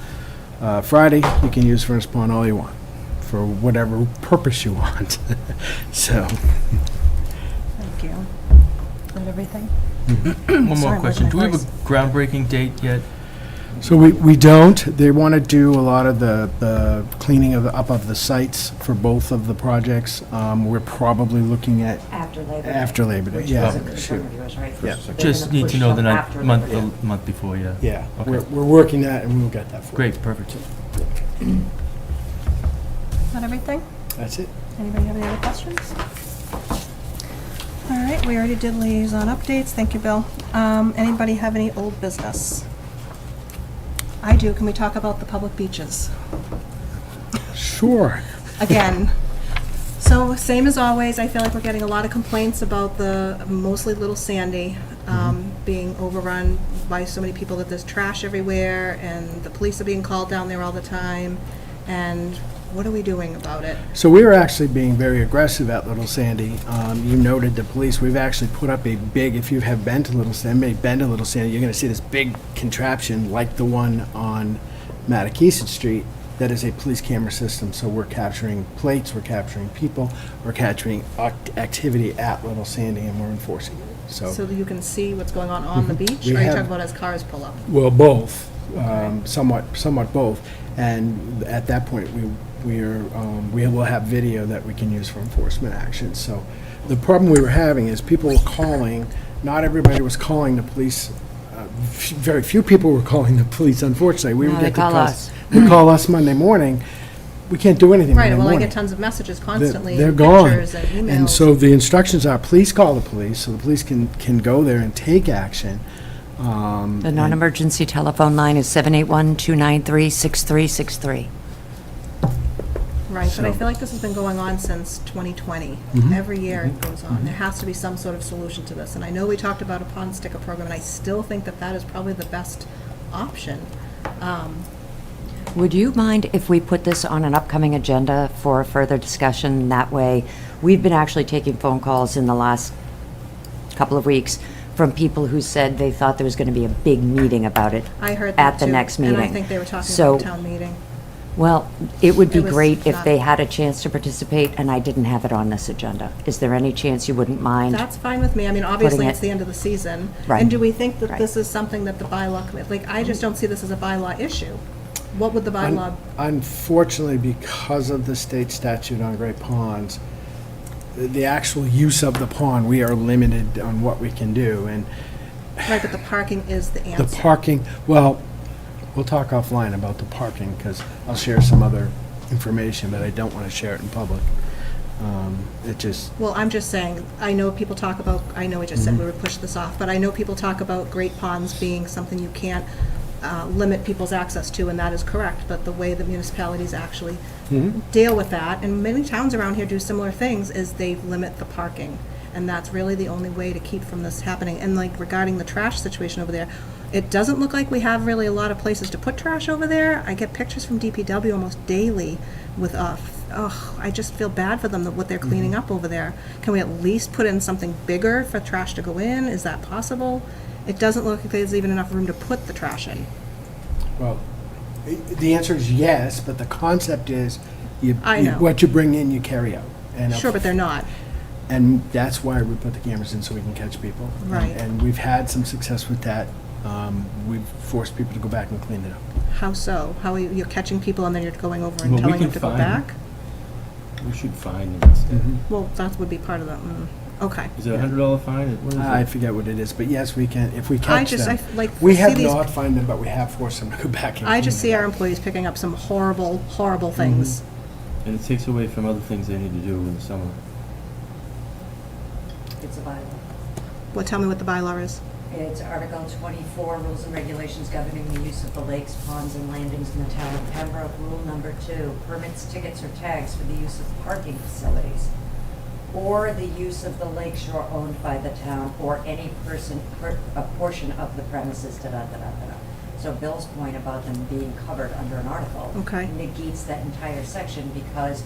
Friday, you can use Furnace Pond all you want, for whatever purpose you want. So, Thank you. Is that everything? One more Sorry, question. my Do we have a voice. groundbreaking date yet? so we don't. They want to do a lot of the cleaning of up of the sites for both of the projects. We're probably looking at After Labor Day. after Labor Day. Which Yeah, wasn't sure. confirmed to us, right? Yeah. They're Just gonna need push to know the them night, after month, Labor Day. the month before, yeah. Yeah, Okay. we're working that, and we'll get that for you. Great, perfect. Is that everything? That's it. Anybody have any other questions? All right, we already did liaison updates. Thank you, Bill. Anybody have any old business? I do. Can we talk about the public beaches? Sure. Again. So, same as always, I feel like we're getting a lot of complaints about the mostly Little Sandy being overrun by so many people that there's trash everywhere, and the police are being called down there all the time. And what are we doing about it? So we were actually being very aggressive at Little Sandy. You noted the police, we've actually put up a big, if you have been to Little Sandy, you're gonna see this big contraption like the one on Mattakesett Street that is a police camera system. So we're capturing plates, we're capturing people, we're capturing activity at Little Sandy, and we're enforcing it. So that you can see what's going on the beach? We Or are you have- talking about as cars pull up? Well, both, somewhat both. And at that point, we will have video that we can use for enforcement action. So the problem we were having is people were calling, not everybody was calling the police. Very few people were calling the police, unfortunately. We No, would they get the call calls. us. They call us Monday morning. We can't do anything Right, Monday well, I morning. get tons of messages constantly, They're and gone. pictures and emails. And so the instructions are, please call the police, so the police can go there and take action. The non-emergency telephone line is 781-293-6363. Right, but I So- feel like this has been going on since 2020. Every year it goes on. There has to be some sort of solution to this. And I know we talked about a pond sticker program, and I still think that that is probably the best option. Would you mind if we put this on an upcoming agenda for further discussion? That way, we've been actually taking phone calls in the last couple of weeks from people who said they thought there was going to be a big meeting about it I heard that at the too, next meeting. And I think they were talking So- about town meeting. Well, it would be It was great if not- they had a chance to participate, and I didn't have it on this agenda. Is there any chance you wouldn't mind? That's fine with me. I mean, obviously, Putting it's it- the end of the season. Right. And do we think that Right. this is something that the bylaw, like, I just don't see this as a bylaw issue. What would the bylaw, Unfortunately, because of the state statute on Great Ponds, the actual use of the pond, we are limited on what we can do. And right, but the parking is the the answer. parking, well, we'll talk offline about the parking, because I'll share some other information, but I don't want to share it in public. It just, Well, I'm just saying, I know people talk about, I know we just said we would push this off, but I know people talk about Great Ponds being something you can't limit people's access to, and that is correct, but the way the municipalities actually deal with that, and many towns around here do similar things, is they limit the parking. And that's really the only way to keep from this happening. And like regarding the trash situation over there, it doesn't look like we have really a lot of places to put trash over there. I get pictures from DPW almost daily with, I just feel bad for them, that what they're cleaning up over there. Can we at least put in something bigger for trash to go in? Is that possible? It doesn't look like there's even enough room to put the trash in. well, the answer is yes, but the concept is, I know. what you bring in, you carry out. And Sure, but they're not. And that's why we put the cameras in, so we can catch people. Right. And we've had some success with that. We've forced people to go back and clean it up. How so? How are you're catching people and then you're going over and Well, we telling them can to go fine back? We should fine them instead. Well, that would be part of the, okay. Is it a $100 fine? What is I it? forget what it is, but yes, we can, if we I catch just, them. like, We see have these, not fined them, but we have forced them to go back and clean I just see it our up. employees picking up some horrible, horrible things. And it takes away from other things they need to do in the summer. It's a bylaw. Well, tell me what the bylaw is. It's Article 24, Rules and Regulations Governing the Use of the Lakes, Ponds, and Landings in the Town of Pembroke. Rule number 2, permits, tickets, or tags for the use of parking facilities or the use of the lake shore owned by the town or any person, a portion of the premises, da-da-da-da-da. So Bill's point about them being covered under an article Okay. negates that entire section, because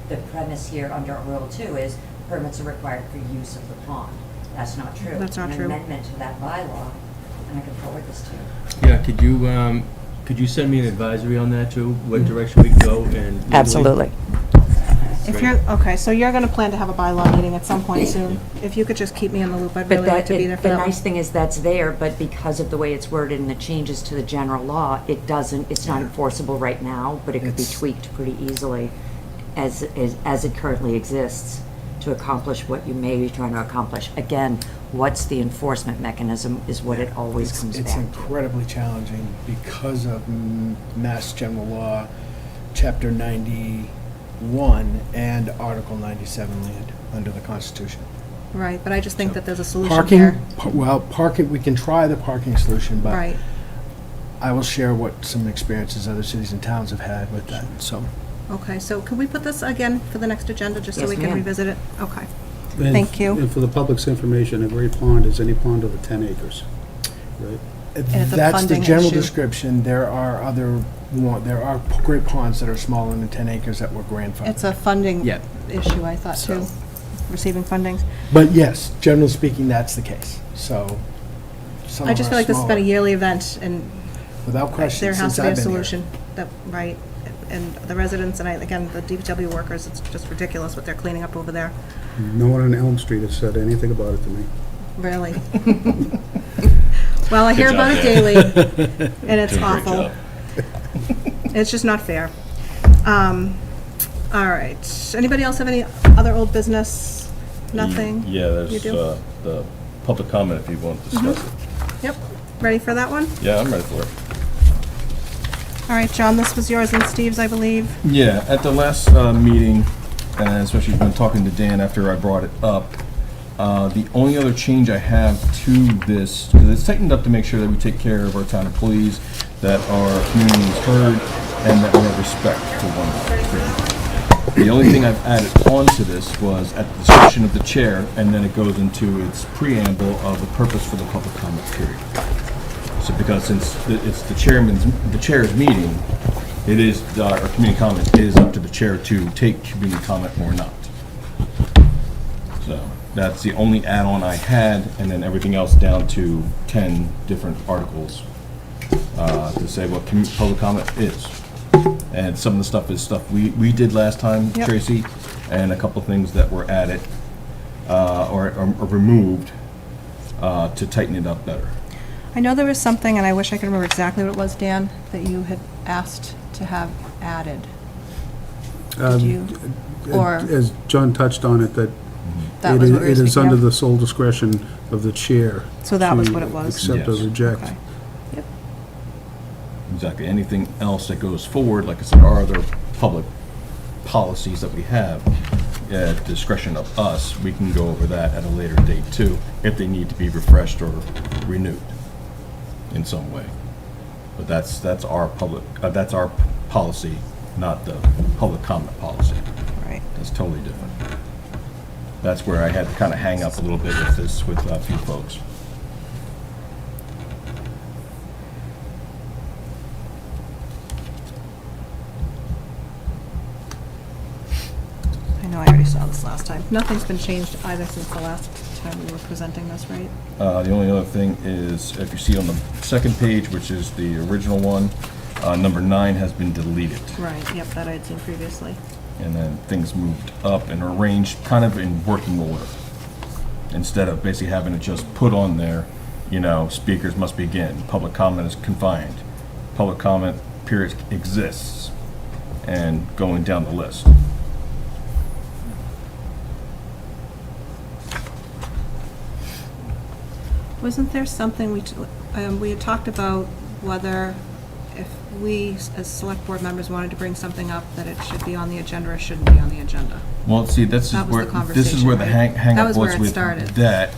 the premise here under Rule 2 is permits are required for use of the pond. That's not true. That's not true. An amendment to that bylaw, and I can forward this to you. Yeah, could you send me an advisory on that too? What direction we go and? legally? Absolutely. If you're, okay, so you're gonna plan to have a bylaw meeting at some point soon. If you could just keep me in the loop, I'd But really like to be there for the that one. nice thing is that's there, but because of the way it's worded and the changes to the general law, it's not enforceable right now, but it could be It's- tweaked pretty easily as it currently exists to accomplish what you may be trying to accomplish. Again, what's the enforcement mechanism is what it always comes It's back to. incredibly challenging because of Mass General Law, Chapter 91 and Article 97 land under the Constitution. Right, but I just think that there's a solution Parking, here. parking, we can try the parking solution, but Right. I will share what some experiences other cities and towns have had with that, so. Okay, so could we put this again for the next agenda, just so Yes, we can ma'am. revisit it? Okay. And- Thank you. And for the public's information, a great pond is any pond over 10 acres, right? it's a That's the funding general issue. description. There are there are great ponds that are smaller than 10 acres that were grandfathered. It's a funding Yeah. issue, I thought, too, receiving funding. But yes, generally speaking, that's the case, so. some I of just our feel like this has been a smaller- yearly event, and Without question, there has since to be a I've been here. solution. That, right, and the residents, and again, the DPW workers, it's just ridiculous what they're cleaning up over there, No one on Elm Street has said anything about it to me. really. Well, I hear Good about job, it daily, and it's Doing a great awful. job. It's just not fair. All right. Anybody else have any other old business? Nothing? Yeah, You there's do? the public comment if you want to discuss it. Yep. Ready for that one? Yeah, I'm ready for it. All right, John, this was yours and Steve's, I believe. Yeah, at the last meeting, and especially when talking to Dan after I brought it up, the only other change I have to this, because it's tightened up to make sure that we take care of our town employees, that our community is heard, and that we have respect for one another. The only thing I've added on to this was at the discretion of the chair, and then it goes into its preamble of the purpose for the public comment period. So because since it's the chair's meeting, it is, our community comment is up to the chair to take community comment or not. So that's the only add-on I had, and then everything else down to 10 different articles to say what public comment is. And some of the stuff is stuff we did last time, Yep. Tracy, and a couple things that were added or removed to tighten it up better. I know there was something, and I wish I could remember exactly what it was, Dan, that you had asked to have added. Did you? Or As John touched on it, that that it was what we were it is speaking under of? the sole discretion of the chair. So that was to what it was? Accept or Yes. reject. Okay. Yep. Exactly. Anything else that goes forward, like I said, our other public policies that we have, at discretion of us, we can go over that at a later date too, if they need to be refreshed or renewed in some way. But that's our public, that's our policy, not the public comment policy. Right. That's totally different. That's where I had to kind of hang up a little bit with this with a few folks. I know I already saw this last time. Nothing's been changed either since the last time we were presenting this, right? The only other thing is, if you see on the second page, which is the original one, number 9 has been deleted. Right, yep, that I had seen previously. And then things moved up and arranged kind of in working order. Instead of basically having to just put on there, you know, speakers must begin, public comment is confined, public comment period exists, and going down the list. Wasn't there something we had talked about whether if we, as select board members, wanted to bring something up, that it should be on the agenda or shouldn't be on the agenda? Well, see, this That is was where, the this is where the conversation, right? hang That up was where was it with started. that,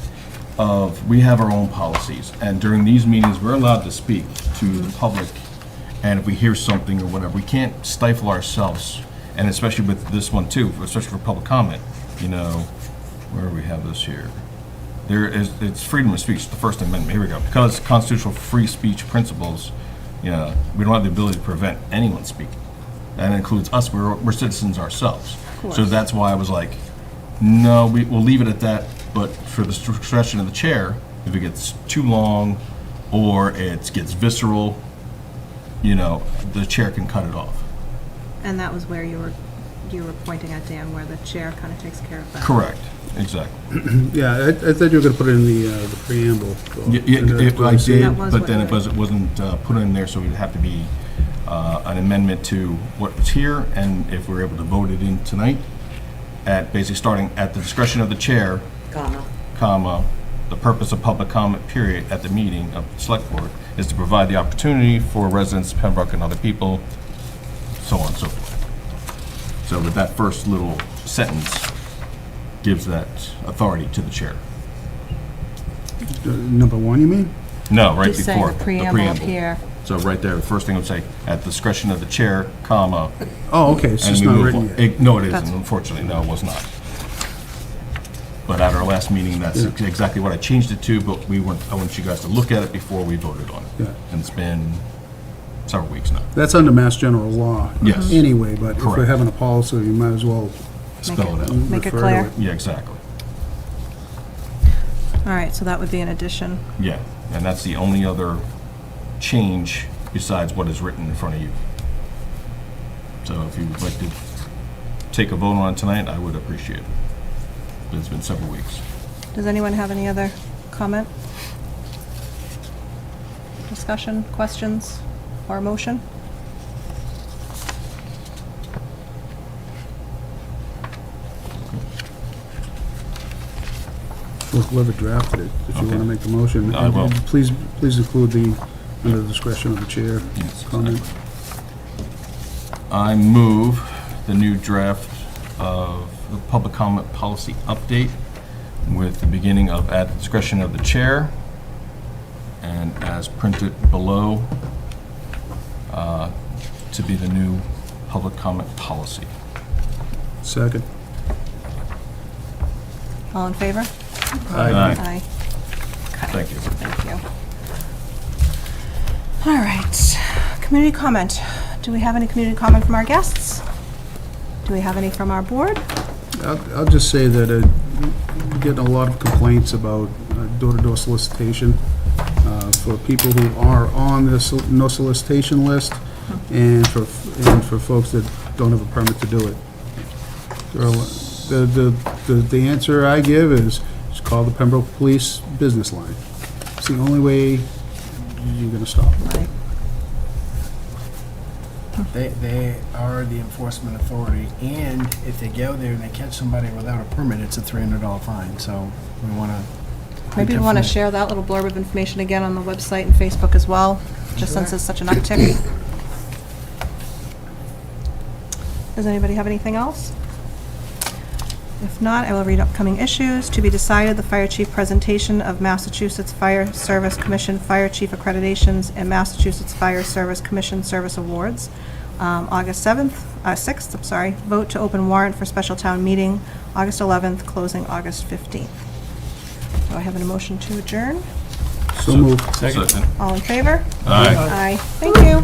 of, we have our own policies, and during these meetings, we're allowed to speak to the public, and if we hear something or whatever, we can't stifle ourselves, and especially with this one too, especially for public comment, you know, where do we have this here? It's freedom of speech, the First Amendment, here we go. Because constitutional free speech principles You know, we don't have the ability to prevent anyone speaking. That includes us, we're citizens ourselves. So that's why I was like, no, we'll leave it at that, but for the discretion of the chair, if it gets too long or it gets visceral, you know, the chair can cut it off. And that was where you were pointing at, Dan, where the chair kind of takes care of that. Correct, exactly. Yeah, I thought you were going to put it in the preamble. I did, That was but what then you it wasn't put in there, so it'd have to be an amendment to what's here, and if we're able to vote it in tonight, at basically starting at the discretion of the chair, comma, the purpose of public comment period at the meeting of the select board is to provide the opportunity for residents of Pembroke and other people, so on and so forth. So that first little sentence gives that authority to the chair. Number 1, you mean? No, right He's saying before the preamble here. So right there, the first thing I would say, at discretion of the chair, comma. Oh, okay, it's and just we not move written on. yet. No, it That's- isn't, unfortunately, no, it was not. But at our last meeting, that's Yeah. exactly what I changed it to, but I want you guys to look at it before we voted on it. Yeah. And it's been several weeks now. That's under Mass General Law. Yes. Anyway, but if we're Correct. having a policy, you might as well Spell it out. Make it refer to clear. it. Yeah, exactly. All right, so that would be an addition. Yeah, and that's the only other change besides what is written in front of you. So if you would like to take a vote on it tonight, I would appreciate it. But it's been several weeks. Does anyone have any other comment? Discussion, questions, or motion? Well, whoever drafted it, if you Okay. want to make the motion. I will. And please include under the discretion of the chair Yes, comment. exactly. I move the new draft of the public comment policy update with the beginning of at the discretion of the chair and as printed below to be the new public comment policy. Second. All in favor? Aye. Aye. Okay. Thank you. Thank you. All right, community comment. Do we have any community comment from our guests? Do we have any from our board? I'll just say that we're getting a lot of complaints about door-to-door solicitation for people who are on the no solicitation list and for folks that don't have a permit to do it. The answer I give is just call the Pembroke Police business line. It's the only way you're going to stop it. Right. They are the enforcement authority, and if they go there and they catch somebody without a permit, it's a $300 fine, so we want to... Maybe we want to share that little blurb of information again on the website and Facebook as well, just since it's such an uptick. Does anybody have anything else? If not, I will read upcoming issues. To be decided, the Fire Chief presentation of Massachusetts Fire Service Commission Fire Chief Accreditations and Massachusetts Fire Service Commission Service Awards. August 6th, Vote to open warrant for special town meeting, August 11th, closing August 15th. Do I have a motion to adjourn? So moved. Second. All in favor? Aye. Aye. Thank you.